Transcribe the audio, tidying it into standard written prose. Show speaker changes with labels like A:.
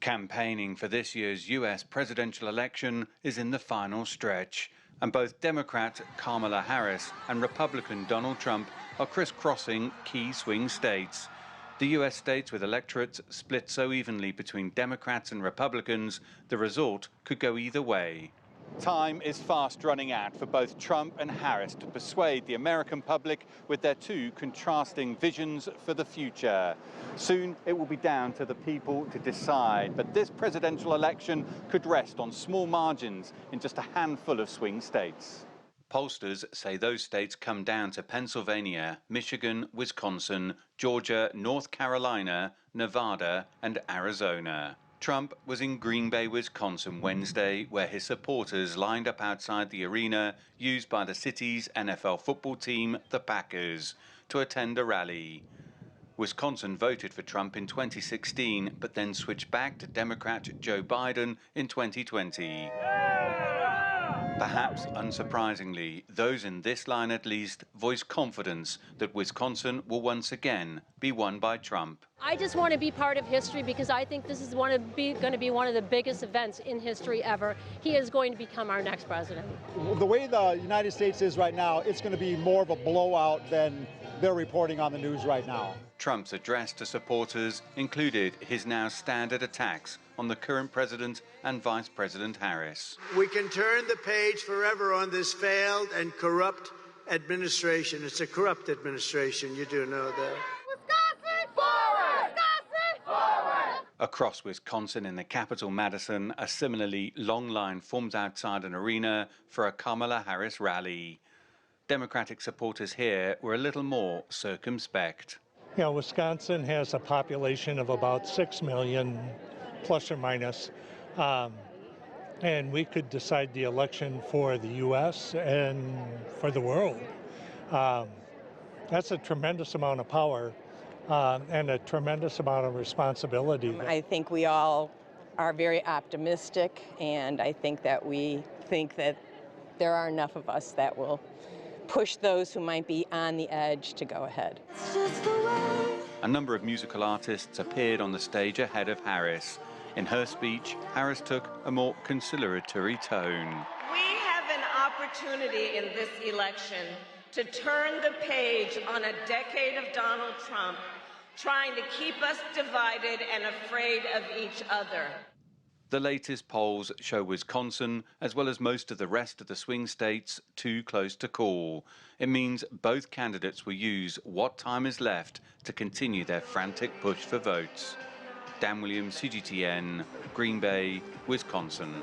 A: Campaigning for this year's U.S. presidential election is in the final stretch, and both Democrat Kamala Harris and Republican Donald Trump are crisscrossing key swing states. The U.S. states with electorates split so evenly between Democrats and Republicans, the result could go either way. Time is fast running out for both Trump and Harris to persuade the American public with their two contrasting visions for the future. Soon it will be down to the people to decide, but this presidential election could rest on small margins in just a handful of swing states. Pollsters say those states come down to Pennsylvania, Michigan, Wisconsin, Georgia, North Carolina, Nevada, and Arizona. Trump was in Green Bay, Wisconsin Wednesday, where his supporters lined up outside the arena used by the city's NFL football team, the Packers, to attend a rally. Wisconsin voted for Trump in 2016, but then switched back to Democrat Joe Biden in 2020. Perhaps unsurprisingly, those in this line at least voiced confidence that Wisconsin will once again be won by Trump.
B: I just want to be part of history because I think this is going to be one of the biggest events in history ever. He is going to become our next president.
C: The way the United States is right now, it's going to be more of a blowout than they're reporting on the news right now.
A: Trump's address to supporters included his now standard attacks on the current president and Vice President Harris.
D: We can turn the page forever on this failed and corrupt administration. It's a corrupt administration, you do know that.
E: Wisconsin forward! Wisconsin forward!
A: Across Wisconsin in the capital, Madison, a similarly long line forms outside an arena for a Kamala Harris rally. Democratic supporters here were a little more circumspect.
F: You know, Wisconsin has a population of about 6 million, plus or minus, and we could decide the election for the U.S. and for the world. That's a tremendous amount of power and a tremendous amount of responsibility.
G: I think we all are very optimistic, and I think that there are enough of us that will push those who might be on the edge to go ahead.
A: A number of musical artists appeared on the stage ahead of Harris. In her speech, Harris took a more conciliatory tone.
H: We have an opportunity in this election to turn the page on a decade of Donald Trump, trying to keep us divided and afraid of each other.
A: The latest polls show Wisconsin, as well as most of the rest of the swing states, too close to call. It means both candidates will use what time is left to continue their frantic push for votes. Dan Williams, CGTN, Green Bay, Wisconsin.